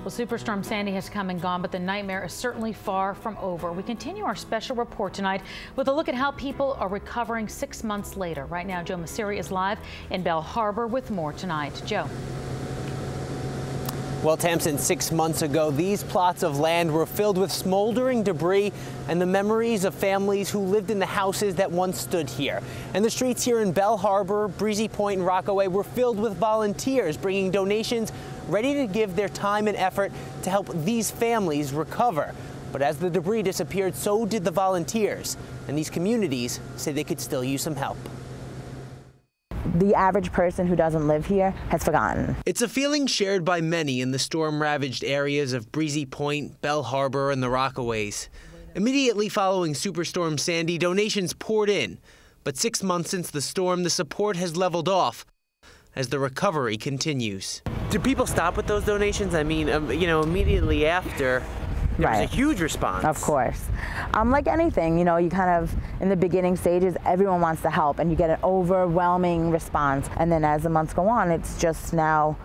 Well, Superstorm Sandy has come and gone, but the nightmare is certainly far from over. We continue our special report tonight with a look at how people are recovering 6 months later. Right now, Joe Masseri is live in Belle Harbor with more tonight. Joe. Well, Tamsin, 6 months ago, these plots of land were filled with smoldering debris and the memories of families who lived in the houses that once stood here. And the streets here in Belle Harbor, Breezy Point, and Rockaway were filled with volunteers bringing donations, ready to give their time and effort to help these families recover. But as the debris disappeared, so did the volunteers. And these communities say they could still use some help. The average person who doesn't live here has forgotten. It's a feeling shared by many in the storm-ravaged areas of Breezy Point, Belle Harbor, and the Rockaways. Immediately following Superstorm Sandy, donations poured in. But 6 months since the storm, the support has leveled off as the recovery continues. Did people stop with those donations? I mean, immediately after, there was a huge response. Of course. Like anything, you kind of, in the beginning stages, everyone wants to help and you get an overwhelming response. And then as the months go on, it's just now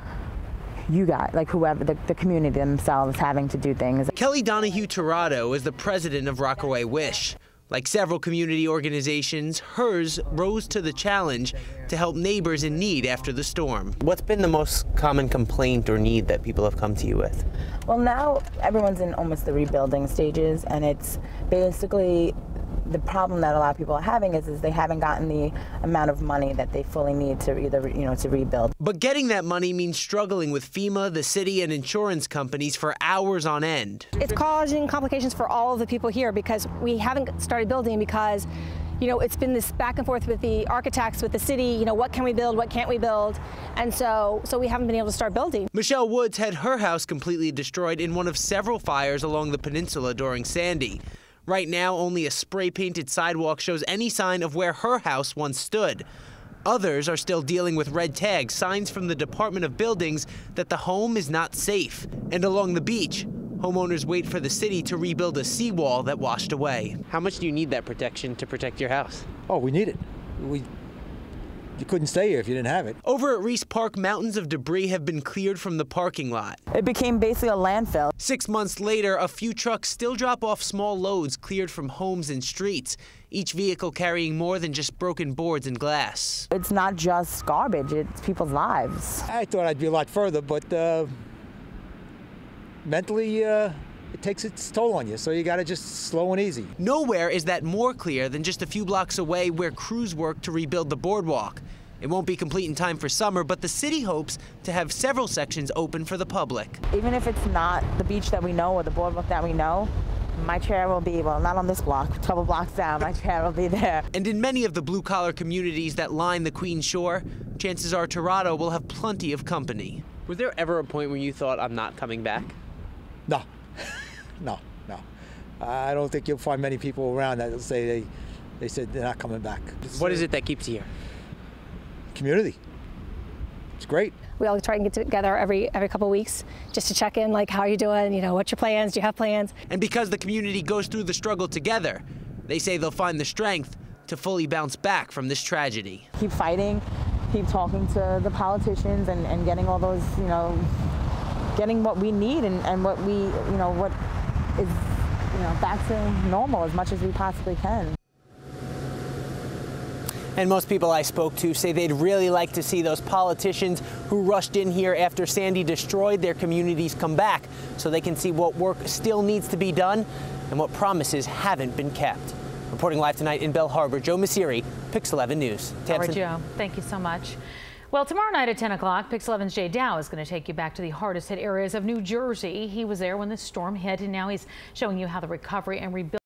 you got, like, whoever, the community themselves having to do things. Kelly Donahue Tirado is the president of Rockaway Wish. Like several community organizations, hers rose to the challenge to help neighbors in need after the storm. What's been the most common complaint or need that people have come to you with? Well, now everyone's in almost the rebuilding stages, and it's basically the problem that a lot of people are having is they haven't gotten the amount of money that they fully need to either, to rebuild. But getting that money means struggling with FEMA, the city, and insurance companies for hours on end. It's causing complications for all of the people here because we haven't started building because, it's been this back and forth with the architects, with the city, what can we build, what can't we build? And so we haven't been able to start building. Michelle Woods had her house completely destroyed in one of several fires along the peninsula during Sandy. Right now, only a spray-painted sidewalk shows any sign of where her house once stood. Others are still dealing with red tags, signs from the Department of Buildings that the home is not safe. And along the beach, homeowners wait for the city to rebuild a seawall that washed away. How much do you need that protection to protect your house? Oh, we need it. You couldn't stay here if you didn't have it. Over at Reese Park, mountains of debris have been cleared from the parking lot. It became basically a landfill. 6 months later, a few trucks still drop off small loads cleared from homes and streets, each vehicle carrying more than just broken boards and glass. It's not just garbage, it's people's lives. I thought I'd be a lot further, but mentally, it takes its toll on you, so you gotta just slow and easy. Nowhere is that more clear than just a few blocks away where crews work to rebuild the boardwalk. It won't be complete in time for summer, but the city hopes to have several sections open for the public. Even if it's not the beach that we know or the boardwalk that we know, my chair will be, well, not on this block, a couple blocks down, my chair will be there. And in many of the blue-collar communities that line the Queens Shore, chances are Tirado will have plenty of company. Was there ever a point where you thought, I'm not coming back? No. No. I don't think you'll find many people around that will say they said they're not coming back. What is it that keeps you here? Community. It's great. We all try and get together every couple of weeks just to check in, like, how are you doing? What's your plans? Do you have plans? And because the community goes through the struggle together, they say they'll find the strength to fully bounce back from this tragedy. Keep fighting, keep talking to the politicians and getting all those, getting what we need and what we, what is, back to normal as much as we possibly can. And most people I spoke to say they'd really like to see those politicians who rushed in here after Sandy destroyed their communities come back so they can see what work still needs to be done and what promises haven't been kept. Reporting live tonight in Belle Harbor, Joe Masseri, Pix 11 News. All right, Joe, thank you so much. Well, tomorrow night at 10 o'clock, Pix 11's Jay Dow is going to take you back to the hardest hit areas of New Jersey. He was there when the storm hit, and now he's showing you how the recovery and rebuilding